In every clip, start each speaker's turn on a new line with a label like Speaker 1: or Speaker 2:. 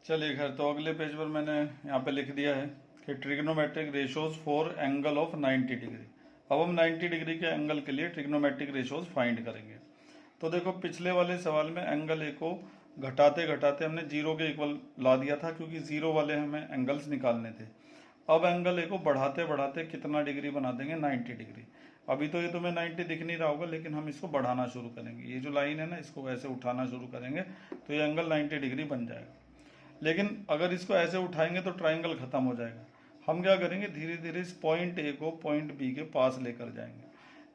Speaker 1: चलिए खैर, तो अगले पेज पर मैंने यहाँ पे लिख दिया है कि trigonometric ratios for angle of 90 degree. अब हम 90 डिग्री के एंगल के लिए ट्रिग्नोमेट्रिक रेशोज फाइंड करेंगे। तो देखो, पिछले वाले सवाल में एंगल ए को घटाते घटाते हमने जीरो के इक्वल ला दिया था, क्योंकि जीरो वाले हमें एंगल्स निकालने थे। अब एंगल ए को बढ़ाते बढ़ाते कितना डिग्री बना देंगे? 90 डिग्री। अभी तो ये तुम्हें 90 दिख नहीं रहा होगा, लेकिन हम इसको बढ़ाना शुरू करेंगे। ये जो लाइन है ना, इसको वैसे उठाना शुरू करेंगे तो ये एंगल 90 डिग्री बन जाएगा। लेकिन अगर इसको ऐसे उठाएंगे तो ट्राइंगल खत्म हो जाएगा। हम क्या करेंगे, धीरे धीरे इस पॉइंट ए को पॉइंट बी के पास लेकर जाएंगे।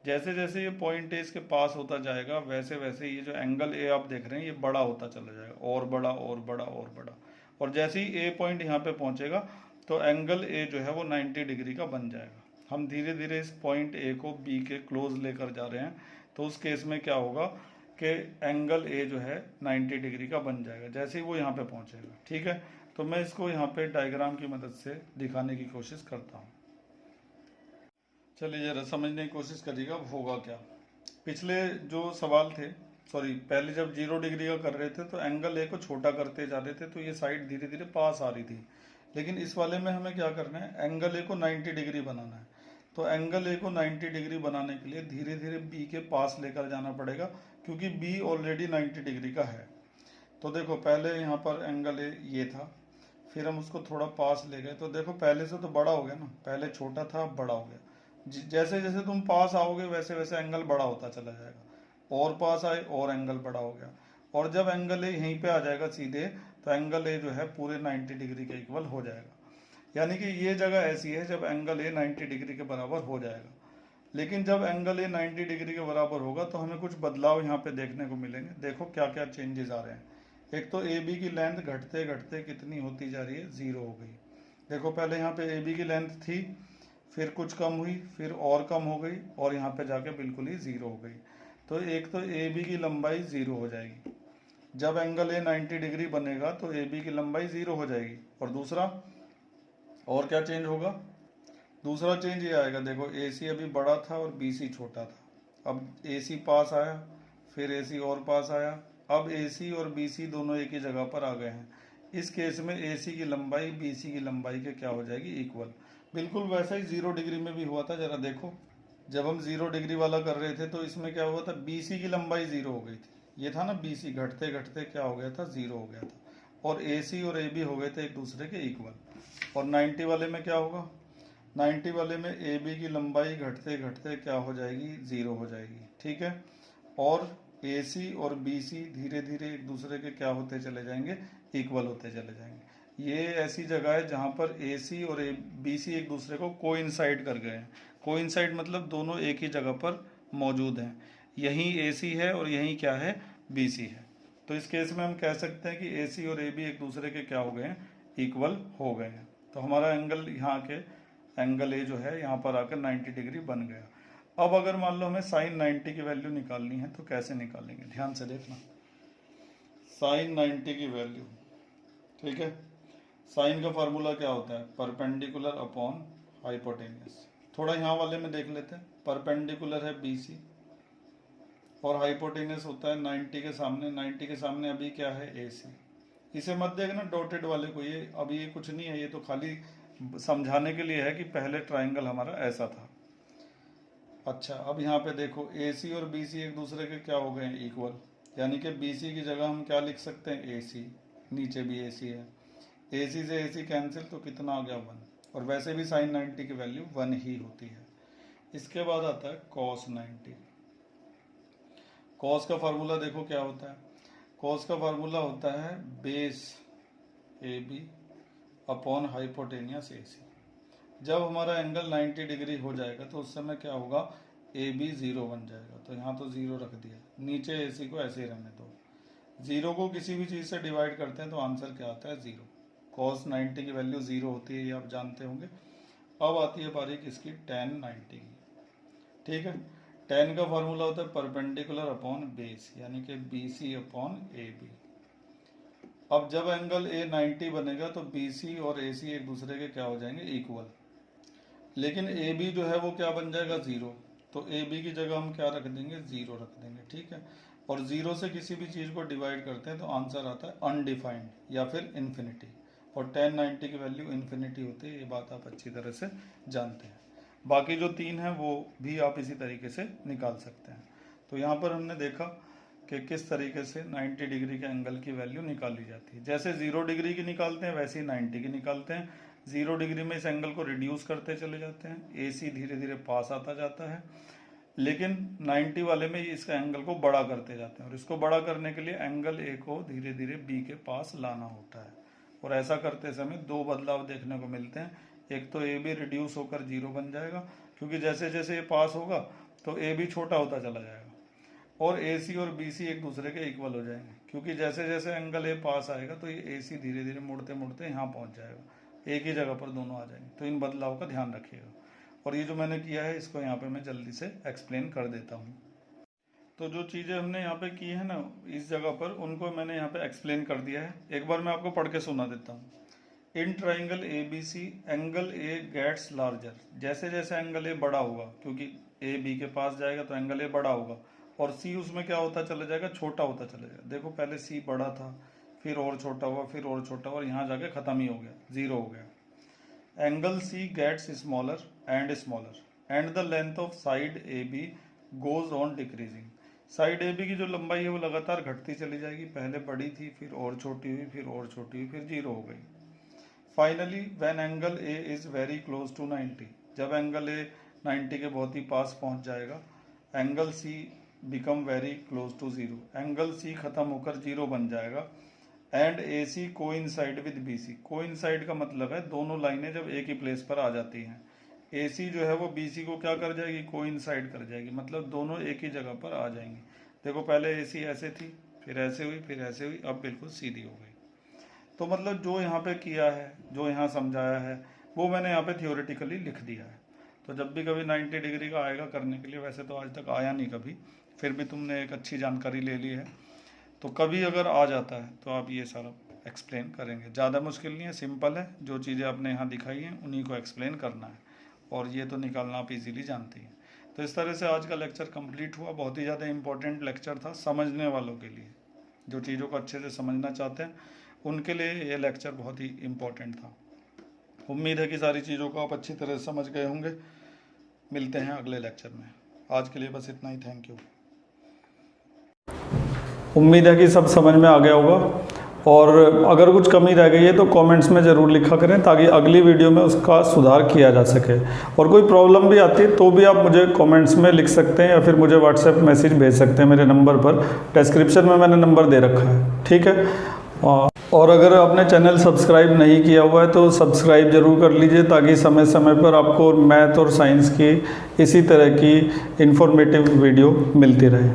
Speaker 1: जैसे जैसे ये पॉइंट ए इसके पास होता जाएगा, वैसे वैसे ये जो एंगल ए आप देख रहे हैं, ये बड़ा होता चला जाएगा, और बड़ा और बड़ा और बड़ा। और जैसे ही ए पॉइंट यहाँ पे पहुंचेगा तो एंगल ए जो है वो 90 डिग्री का बन जाएगा। हम धीरे धीरे इस पॉइंट ए को बी के क्लोज लेकर जा रहे हैं, तो उस केस में क्या होगा कि एंगल ए जो है 90 डिग्री का बन जाएगा जैसे ही वो यहाँ पे पहुंचेगा। ठीक है, तो मैं इसको यहाँ पे डायग्राम की मदद से दिखाने की कोशिश करता हूँ। चलिए जरा समझने की कोशिश करिएगा अब होगा क्या। पिछले जो सवाल थे, सॉरी, पहले जब 0 डिग्री का कर रहे थे तो एंगल ए को छोटा करते जा रहे थे, तो ये साइड धीरे धीरे पास आ रही थी। लेकिन इस वाले में हमें क्या करना है, एंगल ए को 90 डिग्री बनाना है। तो एंगल ए को 90 डिग्री बनाने के लिए धीरे धीरे बी के पास लेकर जाना पड़ेगा, क्योंकि बी ऑलरेडी 90 डिग्री का है। तो देखो, पहले यहाँ पर एंगल ए ये था, फिर हम उसको थोड़ा पास ले गए, तो देखो पहले से तो बड़ा हो गया ना, पहले छोटा था अब बड़ा हो गया। जैसे जैसे तुम पास आओगे वैसे वैसे एंगल बड़ा होता चला जाएगा, और पास आए और एंगल बड़ा हो गया, और जब एंगल ए यहीं पे आ जाएगा सीधे, तो एंगल ए जो है पूरे 90 डिग्री के इक्वल हो जाएगा। यानी कि ये जगह ऐसी है जब एंगल ए 90 डिग्री के बराबर हो जाएगा। लेकिन जब एंगल ए 90 डिग्री के बराबर होगा तो हमें कुछ बदलाव यहाँ पे देखने को मिलेंगे। देखो क्या क्या चेंजेस आ रहे हैं। एक तो ए बी की लेंथ घटते घटते कितनी होती जा रही है, 0 हो गई। देखो, पहले यहाँ पे ए बी की लेंथ थी, फिर कुछ कम हुई, फिर और कम हो गई, और यहाँ पे जाके बिल्कुल ही 0 हो गई। तो एक तो ए बी की लंबाई 0 हो जाएगी। जब एंगल ए 90 डिग्री बनेगा तो ए बी की लंबाई 0 हो जाएगी। और दूसरा, और क्या चेंज होगा? दूसरा चेंज ये आएगा, देखो ए सी अभी बड़ा था और बी सी छोटा था। अब ए सी पास आया, फिर ए सी और पास आया, अब ए सी और बी सी दोनों एक ही जगह पर आ गए हैं। इस केस में ए सी की लंबाई बी सी की लंबाई के क्या हो जाएगी, इक्वल। बिल्कुल वैसा ही 0 डिग्री में भी हुआ था। जरा देखो, जब हम 0 डिग्री वाला कर रहे थे तो इसमें क्या हुआ था, बी सी की लंबाई 0 हो गई थी। ये था ना, बी सी घटते घटते क्या हो गया था, 0 हो गया था, और ए सी और ए बी हो गए थे एक दूसरे के इक्वल। और 90 वाले में क्या होगा, 90 वाले में ए बी की लंबाई घटते घटते क्या हो जाएगी, 0 हो जाएगी। ठीक है, और ए सी और बी सी धीरे धीरे एक दूसरे के क्या होते चले जाएंगे, इक्वल होते चले जाएंगे। ये ऐसी जगह है जहाँ पर ए सी और बी सी एक दूसरे को कोइंसाइड कर गए हैं। कोइंसाइड मतलब दोनों एक ही जगह पर मौजूद हैं। यहीं ए सी है और यहीं क्या है, बी सी है। तो इस केस में हम कह सकते हैं कि ए सी और ए बी एक दूसरे के क्या हो गए हैं, इक्वल हो गए हैं। तो हमारा एंगल यहाँ के एंगल ए जो है यहाँ पर आकर 90 डिग्री बन गया। अब अगर मान लो हमें साइन 90 की वैल्यू निकालनी है तो कैसे निकालेंगे, ध्यान से देखना। साइन 90 की वैल्यू, ठीक है, साइन का फार्मूला क्या होता है, परपेंडिकुलर अपॉन हाइपोटेन्यूस। थोड़ा यहाँ वाले में देख लेते हैं। परपेंडिकुलर है बी सी, और हाइपोटेन्यूस होता है 90 के सामने। 90 के सामने अभी क्या है, ए सी। इसे मत देखना डॉटेड वाले को, ये अभी ये कुछ नहीं है, ये तो खाली समझाने के लिए है कि पहले ट्राइंगल हमारा ऐसा था। अच्छा, अब यहाँ पे देखो, ए सी और बी सी एक दूसरे के क्या हो गए हैं, इक्वल। यानी कि बी सी की जगह हम क्या लिख सकते हैं, ए सी। नीचे भी ए सी है, ए सी से ए सी कैंसिल, तो कितना आ गया, 1। और वैसे भी साइन 90 की वैल्यू 1 ही होती है। इसके बाद आता है कॉस 90। कॉस का फार्मूला देखो क्या होता है, कॉस का फार्मूला होता है base A B upon hypotenuse A C. जब हमारा एंगल 90 डिग्री हो जाएगा तो उस समय क्या होगा, ए बी 0 बन जाएगा। तो यहाँ तो 0 रख दिया, नीचे ए सी को ऐसे ही रहने दो। 0 को किसी भी चीज़ से डिवाइड करते हैं तो आंसर क्या आता है, 0। कॉस 90 की वैल्यू 0 होती है, ये आप जानते होंगे। अब आती है बारी किसकी, टेन 90 की। ठीक है, टेन का फॉर्मूला होता है परपेंडिकुलर अपॉन बेस, यानी कि B C upon A B. अब जब एंगल ए 90 बनेगा तो बी सी और ए सी एक दूसरे के क्या हो जाएंगे, इक्वल। लेकिन ए बी जो है वो क्या बन जाएगा, 0। तो ए बी की जगह हम क्या रख देंगे, 0 रख देंगे। ठीक है, और 0 से किसी भी चीज़ को डिवाइड करते हैं तो आंसर आता है अनडिफाइंड या फिर इन्फिनिटी, और 10 90 की वैल्यू इन्फिनिटी होती है, ये बात आप अच्छी तरह से जानते हैं। बाकी जो 3 हैं वो भी आप इसी तरीके से निकाल सकते हैं। तो यहाँ पर हमने देखा कि किस तरीके से 90 डिग्री के एंगल की वैल्यू निकाली जाती है। जैसे 0 डिग्री की निकालते हैं वैसे ही 90 की निकालते हैं। 0 डिग्री में इस एंगल को रिड्यूस करते चले जाते हैं, AC धीरे धीरे पास आता जाता है, लेकिन 90 वाले में इसका एंगल को बड़ा करते जाते हैं, और इसको बड़ा करने के लिए एंगल A को धीरे धीरे B के पास लाना होता है। और ऐसा करते समय 2 बदलाव देखने को मिलते हैं। एक तो AB रिड्यूस होकर 0 बन जाएगा, क्योंकि जैसे जैसे ये पास होगा तो AB छोटा होता चला जाएगा, और AC और BC एक दूसरे के इक्वल हो जाएंगे, क्योंकि जैसे जैसे एंगल A पास आएगा तो ये AC धीरे धीरे मुड़ते मुड़ते यहाँ पहुँच जाएगा, एक ही जगह पर दोनों आ जाएंगे। तो इन बदलाव का ध्यान रखिएगा। और ये जो मैंने किया है इसको यहाँ पे मैं जल्दी से एक्सप्लेन कर देता हूँ। तो जो चीज़ें हमने यहाँ पे की है ना इस जगह पर, उनको मैंने यहाँ पे एक्सप्लेन कर दिया है। एक बार मैं आपको पढ़ के सुना देता हूँ। In triangle ABC angle A gets larger. जैसे जैसे एंगल A बड़ा होगा, क्योंकि A B के पास जाएगा तो एंगल A बड़ा होगा, और C उसमें क्या होता चला जाएगा, छोटा होता चला जाएगा। देखो पहले C बड़ा था, फिर और छोटा हुआ, फिर और छोटा हुआ, और यहाँ जाके ख़त्म ही हो गया, 0 हो गया। Angle C gets smaller and smaller and the length of side AB goes on decreasing. Side AB की जो लंबाई है वो लगातार घटती चली जाएगी। पहले बड़ी थी, फिर और छोटी हुई, फिर और छोटी हुई, फिर 0 हो गई। Finally when angle A is very close to 90, जब एंगल A 90 के बहुत ही पास पहुंच जाएगा, angle C become very close to 0, angle C खत्म होकर 0 बन जाएगा। And AC coincide with BC। Coincide का मतलब है दोनों लाइनें जब एक ही प्लेस पर आ जाती हैं, AC जो है वो BC को क्या कर जाएगी, कोइंसाइड कर जाएगी, मतलब दोनों एक ही जगह पर आ जाएंगी। देखो पहले AC ऐसे थी, फिर ऐसे हुई, फिर ऐसे हुई, अब बिल्कुल सीधी हो गई। तो मतलब जो यहाँ पे किया है, जो यहाँ समझाया है, वो मैंने यहाँ पे थियोरेटिकली लिख दिया है। तो जब भी कभी 90 डिग्री का आएगा करने के लिए, वैसे तो आज तक आया नहीं कभी, फिर भी तुमने एक अच्छी जानकारी ले ली है, तो कभी अगर आ जाता है तो आप ये सारा एक्सप्लेन करेंगे। ज़्यादा मुश्किल नहीं है, सिंपल है। जो चीज़ें आपने यहाँ दिखाई हैं उन्हीं को एक्सप्लेन करना है, और ये तो निकालना आप इजीली जानती हैं। तो इस तरह से आज का लेक्चर कंप्लीट हुआ। बहुत ही ज़्यादा इंपॉर्टेंट लेक्चर था समझने वालों के लिए, जो चीज़ों को अच्छे से समझना चाहते हैं उनके लिए ये लेक्चर बहुत ही इम्पोर्टेंट था। उम्मीद है कि सारी चीज़ों को आप अच्छी तरह से समझ गए होंगे। मिलते हैं अगले लेक्चर में। आज के लिए बस इतना ही। Thank you. उम्मीद है कि सब समझ में आ गया होगा, और अगर कुछ कमी रह गई है तो कमेंट्स में ज़रूर लिखा करें, ताकि अगली वीडियो में उसका सुधार किया जा सके। और कोई प्रॉब्लम भी आती है तो भी आप मुझे कमेंट्स में लिख सकते हैं, या फिर मुझे व्हाट्सएप मैसेज भेज सकते हैं मेरे नंबर पर। डिस्क्रिप्शन में मैंने नंबर दे रखा है, ठीक है। और अगर आपने चैनल सब्सक्राइब नहीं किया हुआ है तो सब्सक्राइब ज़रूर कर लीजिए, ताकि समय समय पर आपको मैथ और साइंस की इसी तरह की इंफॉर्मेटिव वीडियो मिलती रहे।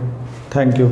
Speaker 1: Thank you.